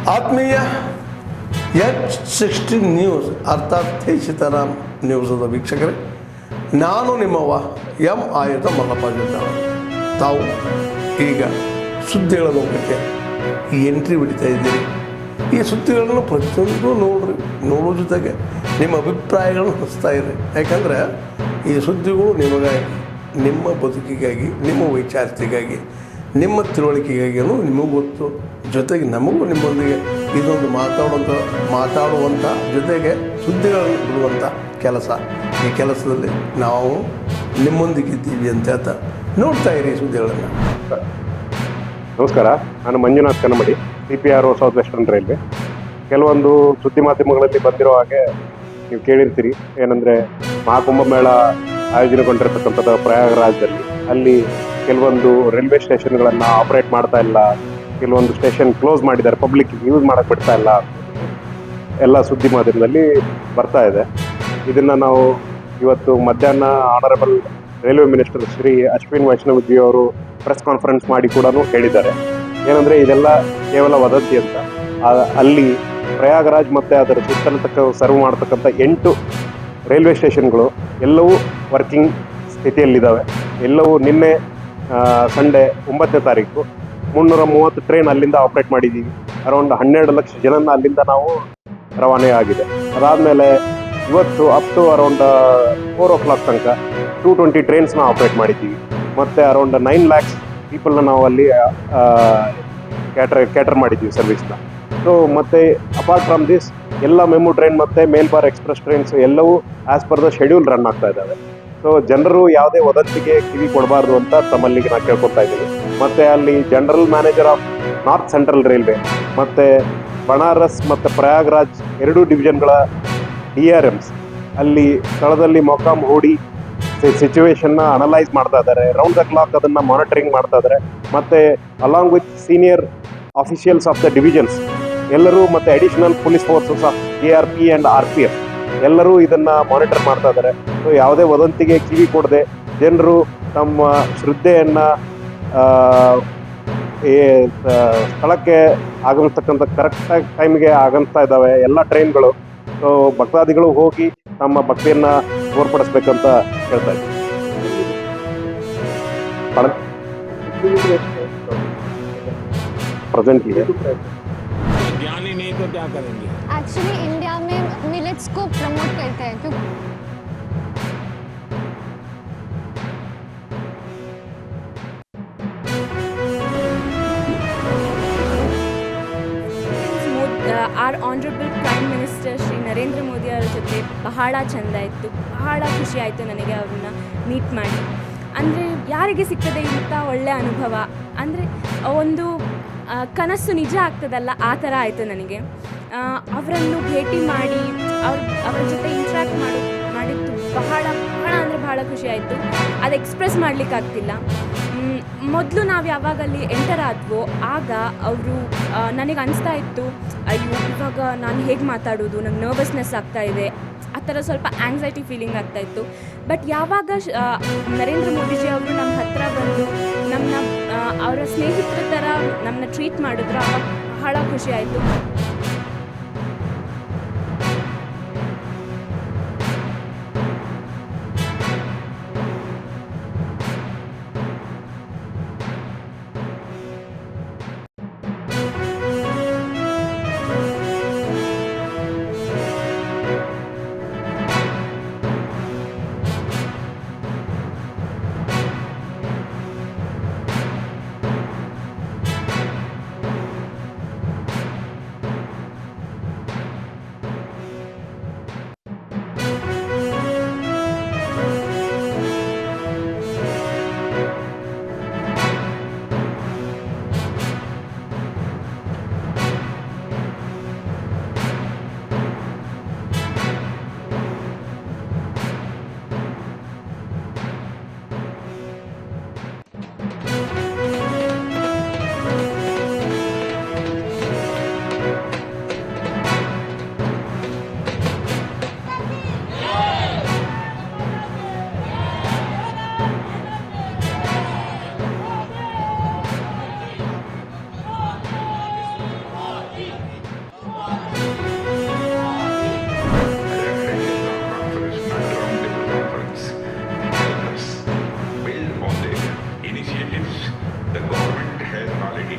ಆತ್ಮೀಯ H60 news ಅರ್ಥಾತ್ ತೇಜಿತರಾಮ್ ನ್ಯೂಸದ ವೀಕ್ಷಕರೇ, ನಾನು ನಿಮ್ಮವ ಎಂ ಆಯುಧ ಮಲ್ಲಪ್ಪ ಜೊತೆ. ತಾವು ಈಗ ಸುದ್ದಿಗಳ ಲೋಕಕ್ಕೆ ಎಂಟ್ರಿ ಬಿಡ್ತಾ ಇದ್ದೀರಿ. ಈ ಸುದ್ದಿಗಳನ್ನು ಪ್ರತಿಯೊಂದು ನೋಡೋ ಜೊತೆಗೆ ನಿಮ್ಮ ಅಭಿಪ್ರಾಯಗಳನ್ನು ಹಂಚ್ತಾ ಇರಿ. ಯಾಕಂದರೆ ಈ ಸುದ್ದಿಗಳು ನಿಮಗಾಗಿ, ನಿಮ್ಮ ಬದುಕಿಗಾಗಿ, ನಿಮ್ಮ ವೈಚಾರಿಕೆಗಾಗಿ, ನಿಮ್ಮ ತಿಳುವಳಿಕೆಗಾಗಿಯೂ ನಿಮಗೂ ಗೊತ್ತು. ಜೊತೆಗೆ ನಮಗೂ ನಿಮ್ಮೊಂದಿಗೆ ಇದೊಂದು ಮಾತಾಡುವಂಥ ಜೊತೆಗೆ ಸುದ್ದಿಗಳನ್ನು ಬಿಡುವಂಥ ಕೆಲಸ. ಈ ಕೆಲಸದಲ್ಲಿ ನಾವು ನಿಮ್ಮೊಂದಿಗಿದ್ದೀವಿ ಅಂತ ಹೇಳ್ತಾ ನೋಡ್ತಾ ಇರಿ ಸುದ್ದಿಗಳನ್ನು. ನಮಸ್ಕಾರ, ನಾನು Manjunath ಕನ್ನಮಡಿ, CPRO south western railway. ಕೆಲವೊಂದು ಸುದ್ದಿ ಮಾಧ್ಯಮಗಳಲ್ಲಿ ಬಂದಿರೋ ಹಾಗೆ ನೀವು ಕೇಳಿರ್ತೀರಿ, ಏನಂದರೆ ಮಹಾಕುಂಭಮೇಳ ಆಯೋಜನೆಗೊಂಡಿರ್ತಕ್ಕಂಥದ್ದು ಪ್ರಯಾಗರಾಜದಲ್ಲಿ. ಅಲ್ಲಿ ಕೆಲವೊಂದು ರೈಲ್ವೆ ಸ್ಟೇಷನ್ಗಳನ್ನು ಆಪರೇಟ್ ಮಾಡ್ತಾ ಇಲ್ಲ, ಕೆಲವೊಂದು ಸ್ಟೇಷನ್ ಕ್ಲೋಸ್ ಮಾಡಿದ್ದಾರೆ, ಪಬ್ಲಿಕ್ ಯೂಸ್ ಮಾಡೋಕ್ಕೆ ಬಿಡ್ತಾ ಇಲ್ಲ, ಎಲ್ಲ ಸುದ್ದಿ ಮಾಧ್ಯಮದಲ್ಲಿ ಬರ್ತಾ ಇದೆ. ಇದನ್ನು ನಾವು ಇವತ್ತು ಮಧ್ಯಾಹ್ನ honourable railway minister Shri Ashwin Vaishnav ಅವರು ಪ್ರೆಸ್ ಕಾನ್ಫರೆನ್ಸ್ ಮಾಡಿ ಕೂಡ ಹೇಳಿದ್ದಾರೆ. ಏನಂದರೆ ಇದೆಲ್ಲ ಕೇವಲ ವದಂತಿ ಅಂತ. ಅಲ್ಲಿ ಪ್ರಯಾಗರಾಜ್ ಮತ್ತು ಅದರ ಸುತ್ತಲತಕ್ಕ ಸರ್ವ್ ಮಾಡ್ತಕ್ಕಂಥ 8 ರೈಲ್ವೆ ಸ್ಟೇಷನ್ಗಳು ಎಲ್ಲವೂ ವರ್ಕಿಂಗ್ ಸ್ಥಿತಿಯಲ್ಲಿದ್ದಾವೆ. ಎಲ್ಲವೂ ನಿನ್ನೆ ಸಂಡೇ 9ನೇ ತಾರೀಕು 330 ಟ್ರೈನ್ ಅಲ್ಲಿಂದ ಆಪ್ರೇಟ್ ಮಾಡಿದ್ದೀವಿ. ಅರೌಂಡ್ 12 ಲಕ್ಷ ಜನನ ಅಲ್ಲಿಂದ ನಾವು ರವಾನೆ ಆಗಿದೆ. ಅದಾದಮೇಲೆ ಇವತ್ತು ಅಪ್ ಟು ಅರೌಂಡ್ 4 o'clock ತನಕ 220 ಟ್ರೈನ್ಸ್ನ ಆಪ್ರೇಟ್ ಮಾಡಿದ್ದೀವಿ. ಮತ್ತು ಅರೌಂಡ್ 9 lakhs ಪೀಪಲ್ನ ನಾವು ಅಲ್ಲಿ ಕ್ಯಾಟರ್ ಮಾಡಿದ್ದೀವಿ ಸರ್ವಿಸ್ನ. ಸೊ ಮತ್ತು ಅಪಾರ್ಟ್ ಫ್ರಮ್ ದಿಸ್ ಎಲ್ಲ ಮೆಮು ಟ್ರೈನ್ ಮತ್ತು ಮೇಲ್ಬಾರ್ ಎಕ್ಸ್ಪ್ರೆಸ್ ಟ್ರೈನ್ಸ್ ಎಲ್ಲವೂ as per the schedule run ಆಗ್ತಾ ಇದ್ದಾವೆ. ಸೊ ಜನರು ಯಾವುದೇ ವದಂತಿಗೆ ಕಿವಿ ಕೊಡಬಾರ್ದು ಅಂತ ತಮ್ಮಲ್ಲಿಗೆ ನಾನು ಕೇಳ್ಕೊತಾ ಇದ್ದೀನಿ. ಮತ್ತು ಅಲ್ಲಿ general manager of north central railway ಮತ್ತು ಬನಾರಸ್ ಮತ್ತು ಪ್ರಯಾಗ್ರಾಜ್ 2 ಡಿವಿಷನ್ಗಳ DRMs ಅಲ್ಲಿ ಸ್ಥಳದಲ್ಲಿ ಮೊಕಾಮ್ ಹೂಡಿ ಸಿಚುವೇಶನ್ನ ಅನಲೈಸ್ ಮಾಡ್ತಾ ಇದ್ದಾರೆ. ರೌಂಡ್ ದ ಕ್ಲಾಕ್ ಅದನ್ನು ಮಾನಿಟರಿಂಗ್ ಮಾಡ್ತಾ ಇದ್ದಾರೆ. ಮತ್ತು along with senior officials of the divisions ಎಲ್ಲರೂ ಮತ್ತು additional police forces of ARP and RPF ಎಲ್ಲರೂ ಇದನ್ನು ಮಾನಿಟರ್ ಮಾಡ್ತಾ ಇದ್ದಾರೆ. ಸೊ ಯಾವುದೇ ವದಂತಿಗೆ ಕಿವಿ ಕೊಡದೆ ಜನರು ತಮ್ಮ ಶ್ರದ್ಧೆಯನ್ನು ಸ್ಥಳಕ್ಕೆ ಆಗಮಿಸ್ತಕ್ಕಂಥ ಕರೆಕ್ಟಾಗಿ ಟೈಮ್ಗೆ ಆಗಮಿಸ್ತಾ ಇದ್ದಾವೆ ಎಲ್ಲ ಟ್ರೈನ್ಗಳು. ಸೊ ಭಕ್ತಾದಿಗಳು ಹೋಗಿ ತಮ್ಮ ಭಕ್ತಿಯನ್ನು ತೋರ್ಪಡಿಸ್ಬೇಕಂತ ಹೇಳ್ತಾ ಇದ್ದೀವಿ. प्रेजेंटली ज्ञान ही नहीं तो क्या करेंगे? एक्चुअली इंडिया में मिलेट्स को प्रमोट करते हैं क्योंकि our honourable prime minister Shri Narendra Modi ಅವರ ಜೊತೆ ಬಹಳ ಚೆಂದ ಇತ್ತು, ಬಹಳ ಖುಷಿ ಆಯಿತು ನನಗೆ ಅವ್ರನ್ನ ಮೀಟ್ ಮಾಡಿ. ಅಂದರೆ ಯಾರಿಗೆ ಸಿಕ್ಕದೆ ಇಂಥ ಒಳ್ಳೆಯ ಅನುಭವ, ಅಂದರೆ ಒಂದು ಕನಸು ನಿಜ ಆಗ್ತದಲ್ಲ ಆ ಥರ ಆಯಿತು ನನಗೆ. ಅವರನ್ನು ಭೇಟಿ ಮಾಡಿ ಅವ್ರ ಜೊತೆ ಇಂಟ್ರ್ಯಾಕ್ಟ್ ಮಾಡಿದ್ದು ಬಹಳ ಅಂದರೆ ಬಹಳ ಖುಷಿ ಆಯಿತು. ಅದು ಎಕ್ಸ್ಪ್ರೆಸ್ ಮಾಡಲಿಕ್ಕಾಗ್ತಿಲ್ಲ. ಮೊದಲು ನಾವು ಯಾವಾಗಲ್ಲಿ ಎಂಟರ್ ಆದ್ವೋ ಆಗ ಅವರು ನನಗೆ ಅನಿಸ್ತಾ ಇತ್ತು, ಅಯ್ಯೋ ಇವಾಗ ನಾನು ಹೇಗೆ ಮಾತಾಡೋದು, ನಂಗೆ ನರ್ವಸ್ನೆಸ್ ಆಗ್ತಾಯಿದೆ, ಆ ಥರ ಸ್ವಲ್ಪ ಆ್ಯಂಗ್ಸೈಟಿ ಫೀಲಿಂಗ್ ಆಗ್ತಾಯಿತ್ತು. ಬಟ್ ಯಾವಾಗ ನರೇಂದ್ರ ಮೋದಿಜಿ ಅವರು ನಮ್ಮ ಹತ್ರ ಬಂದು ಅವರ ಸ್ನೇಹಿತರ ಥರ ನಮ್ಮನ್ನ ಟ್ರೀಟ್ ಮಾಡಿದ್ರು, ಆವಾಗ ಬಹಳ ಖುಷಿ ಆಯಿತು.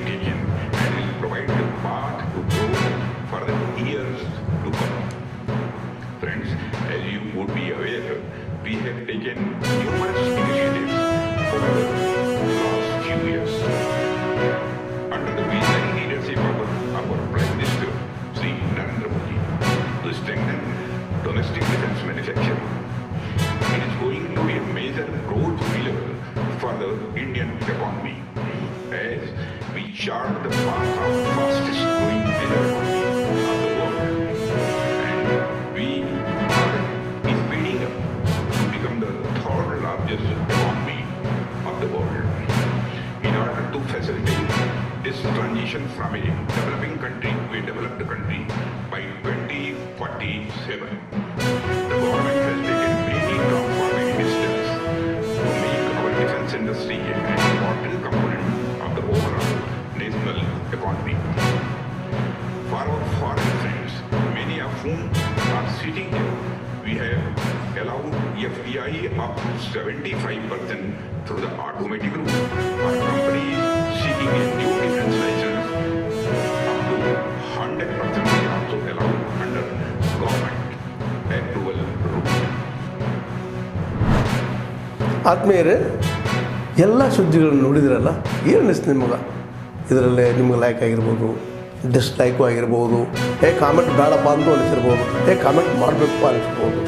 taken and will provide the path to growth for the years to come. Friends, as you would be aware, we have taken numerous initiatives over the last few years. Under the visionary leadership of our Prime Minister, Sri Narendra Modi, to strengthen domestic defense manufacturing. It is going to be a major growth pillar for the Indian economy as we chart the path of fastest growing major economy of the world. And we are speeding up to become the third largest economy of the world. In order to facilitate this transition from a developing country to a developed country by 2047, the government has taken many transformative steps to make our defense industry an important component of the overall national economy. For our foreign friends, many of whom are sitting here, we have allowed FDI up to 75% through the automatic route. For companies seeking a new defense license, up to 100% is also allowed under government approval route. ಆತ್ಮೀಯರೇ, ಎಲ್ಲ ಸುದ್ದಿಗಳನ್ನು ನೋಡಿದ್ರಲ್ಲ, ಏನು ಅನ್ನಿಸ್ತು ನಿಮಗೆ? ಇದರಲ್ಲೇ ನಿಮ್ಗೆ like ಆಗಿರ್ಬೋದು, ಡಿಸ್ಲೈಕು ಆಗಿರ್ಬೋದು, ಕಾಮೆಂಟ್ ಬೇಡಪ್ಪ ಅಂತ ಅನಿಸಿರ್ಬೋದು, ಕಾಮೆಂಟ್ ಮಾಡಬೇಕಪ್ಪ ಅನಿಸ್ಬೋದು,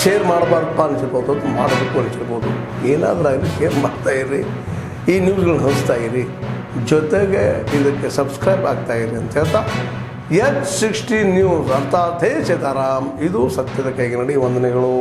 ಶೇರ್ ಮಾಡಬಾರ್ದಪ್ಪ ಅನಿಸಿರ್ಬೋದು, ಅಥವಾ ಮಾಡಬೇಕು ಅನಿಸಿರ್ಬೋದು. ಏನಾದರೂ ಆಗಲಿ ಶೇರ್ ಮಾಡ್ತಾಯಿರಿ, ಈ ನ್ಯೂಸ್ಗಳನ್ನ ಹಂಚ್ತಾ ಇರಿ, ಜೊತೆಗೆ ಇದಕ್ಕೆ ಸಬ್ಸ್ಕ್ರೈಬ್ ಆಗ್ತಾಯಿರಿ ಅಂತ ಹೇಳ್ತಾ H16 ನ್ಯೂಸ್ ಅರ್ಥಾತ್ ಹೇ ಸೀತಾರಾಮ್, ಇದು ಸತ್ಯದ ಕೈಗೆ ನಡಿ. ವಂದನೆಗಳು.